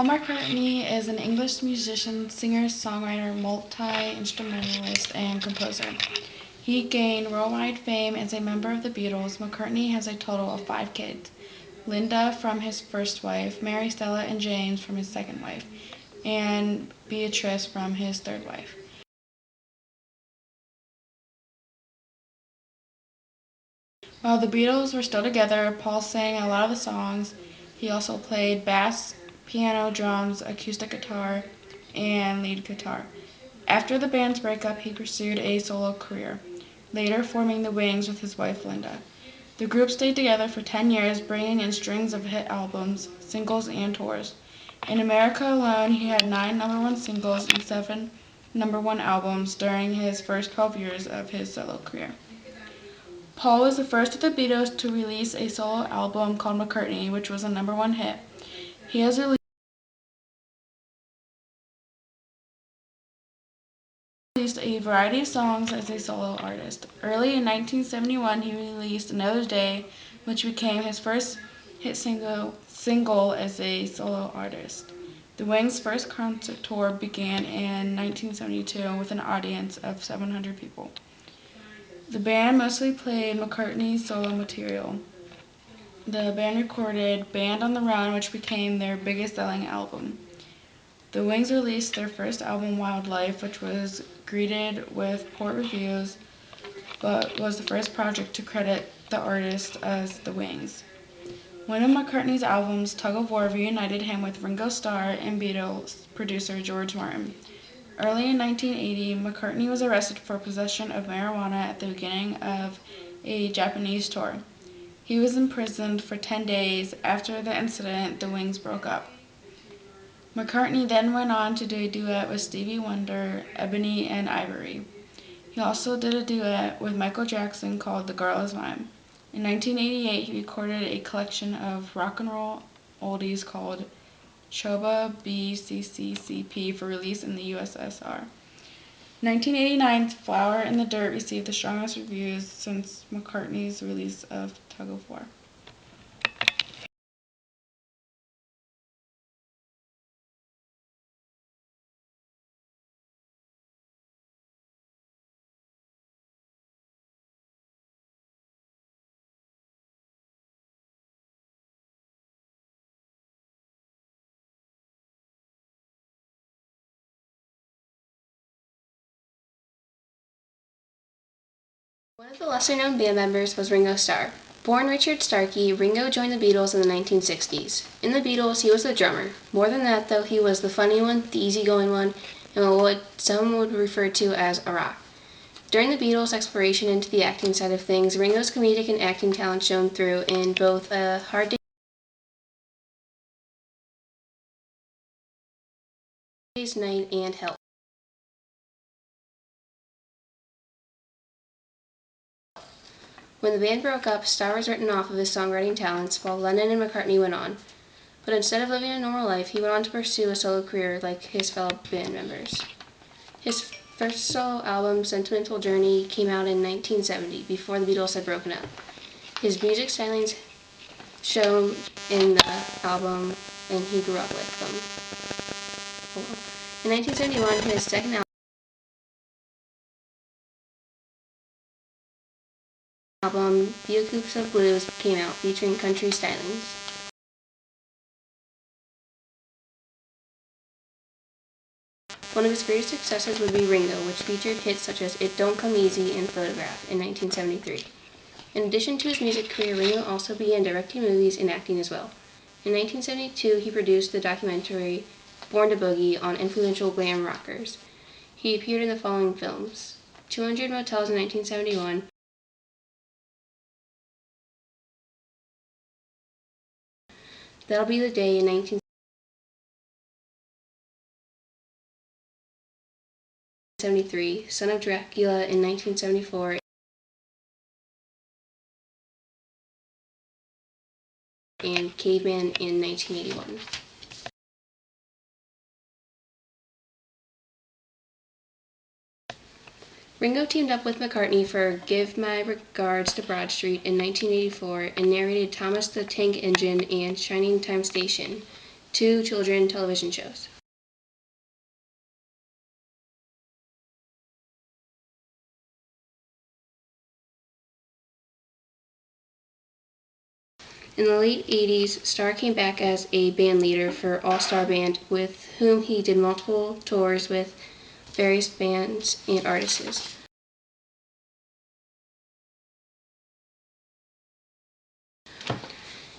Paul McCartney is an English musician, singer, songwriter, multi-instrumentalist, and composer. He gained worldwide fame as a member of the Beatles. McCartney has a total of 5 kids: Linda from his first wife, Mary, Stella, and James from his second wife, and Beatrice from his third wife. While the Beatles were still together, Paul sang a lot of the songs. He also played bass, piano, drums, acoustic guitar, and lead guitar. After the band's breakup, he pursued a solo career, later forming the Wings with his wife Linda. The group stayed together for 10 years, bringing in strings of hit albums, singles, and tours. In America alone, he had 9 number-one singles and 7 number-one albums during his first 12 years of his solo career. Paul was the first of the Beatles to release a solo album called McCartney, which was a number-one hit. He has released a variety of songs as a solo artist. Early in 1971, he released Another Day, which became his first hit single as a solo artist. The Wings' first concert tour began in 1972 with an audience of 700 people. The band mostly played McCartney's solo material. The band recorded Band on the Run, which became their biggest selling album. The Wings released their first album, Wildlife, which was greeted with poor reviews, but was the first project to credit the artist as the Wings. One of McCartney's albums, Tug of War, reunited him with Ringo Starr and Beatles producer George Martin. Early in 1980, McCartney was arrested for possession of marijuana at the beginning of a Japanese tour. He was imprisoned for 10 days. After the incident, the Wings broke up. McCartney then went on to do a duet with Stevie Wonder, Ebony and Ivory. He also did a duet with Michael Jackson called The Girl Is Mine. In 1988, he recorded a collection of rock and roll oldies called Choba BCCCP for release in the USSR. 1989's Flower in the Dirt received the strongest reviews since McCartney's release of Tug of War. One of the lesser-known band members was Ringo Starr. Born Richard Starkey, Ringo joined the Beatles in the 1960s. In the Beatles, he was the drummer. More than that, though, he was the funny one, the easygoing one, and what some would refer to as a rock. During the Beatles' exploration into the acting side of things, Ringo's comedic and acting talent shone through in both A Hard Day's Night and Help. When the band broke up, Starr was written off of his songwriting talents, while Lennon and McCartney went on. But instead of living a normal life, he went on to pursue a solo career like his fellow band members. His first solo album, Sentimental Journey, came out in 1970, before the Beatles had broken up. His music stylings shown in the album, and he grew up with them. In 1971, his second album, Beaucoups of Blues, came out, featuring country stylings. One of his greatest successes would be Ringo, which featured hits such as It Don't Come Easy and Photograph in 1973. In addition to his music career, Ringo also began directing movies and acting as well. In 1972, he produced the documentary Born to Boogie on influential glam rockers. He appeared in the following films: 200 Motels in 1971, That'll Be the Day in 1973, Son of Dracula in 1974, and Caveman in 1981. Ringo teamed up with McCartney for Give My Regards to Broad Street in 1984 and narrated Thomas the Tank Engine and Shining Time Station. 2 children television shows. In the late 80s, Starr came back as a band leader for All Star Band, with whom he did multiple tours with various bands and artists.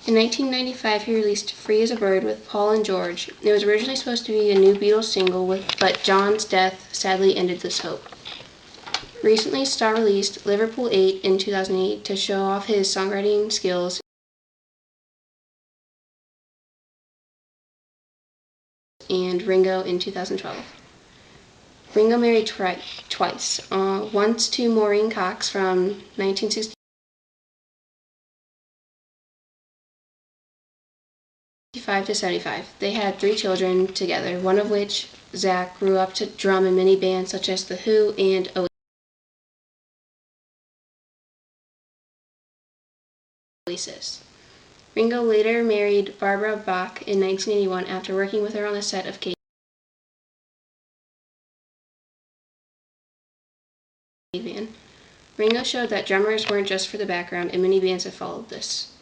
In 1995, he released Free as a Bird with Paul and George. It was originally supposed to be a new Beatles single, but John's death sadly ended this hope. Recently, Starr released Liverpool 8 in 2008 to show off his songwriting skills, and Ringo in 2012. Ringo married twice, once to Maureen Cox from 1965 to 75. They had 3 children together, one of which, Zach, grew up to drum in many bands such as The Who and Oasis. Ringo later married Barbara Bach in 1981 after working with her on the set of Caveman. Ringo showed that drummers weren't just for the background, and many bands have followed this.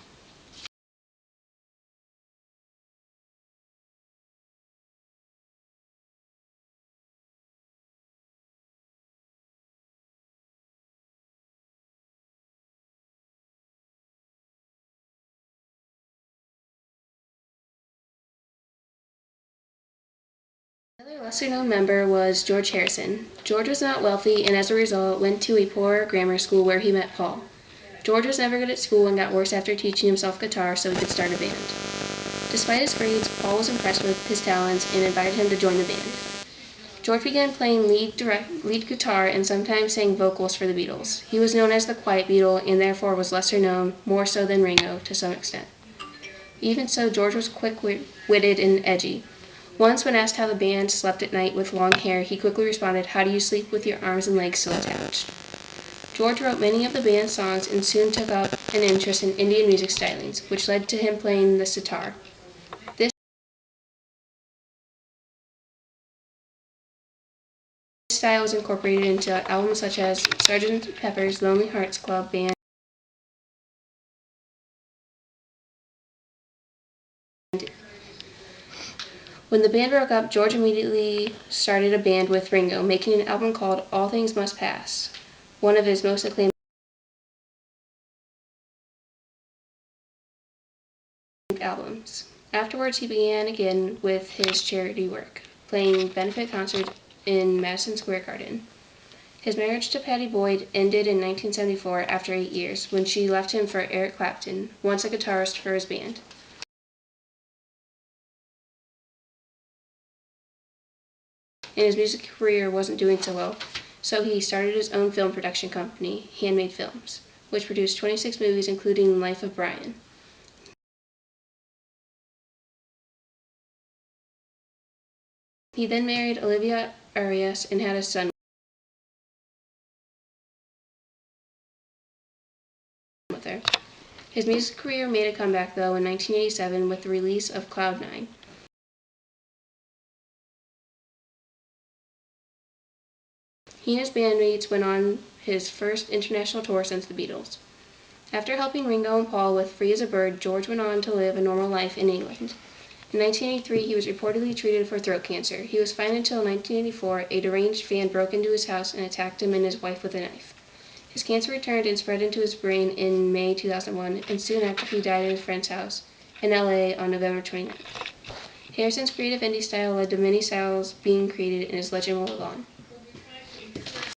Another lesser-known member was George Harrison. George was not wealthy and as a result went to a poor grammar school where he met Paul. George was never good at school and got worse after teaching himself guitar so he could start a band. Despite his grades, Paul was impressed with his talents and invited him to join the band. George began playing lead guitar and sometimes sang vocals for the Beatles. He was known as the Quiet Beatle and therefore was lesser known, more so than Ringo, to some extent. Even so, George was quick-witted and edgy. Once, when asked how the band slept at night with long hair, he quickly responded, "How do you sleep with your arms and legs still attached?" George wrote many of the band's songs and soon took up an interest in Indian music stylings, which led to him playing the sitar. This style was incorporated into albums such as Sgt. Pepper's Lonely Hearts Club Band When the band broke up, George immediately started a band with Ringo, making an album called All Things Must Pass, one of his most acclaimed albums. Afterwards, he began again with his charity work, playing benefit concerts in Madison Square Garden. His marriage to Pattie Boyd ended in 1974 after 8 years, when she left him for Eric Clapton, once a guitarist for his band. And his music career wasn't doing so well, so he started his own film production company, Handmade Films, which produced 26 movies including Life of Brian. He then married Olivia Arias and had a son with her. His music career made a comeback, though, in 1987 with the release of Cloud 9. He and his bandmates went on his first international tour since the Beatles. After helping Ringo and Paul with Free as a Bird, George went on to live a normal life in England. In 1983, he was reportedly treated for throat cancer. He was fine until 1984, a deranged fan broke into his house and attacked him and his wife with a knife. His cancer returned and spread into his brain in May 2001, and soon after he died at a friend's house in LA on November 29th. Harrison's creative indie style led to many styles being created, and his legend will live on.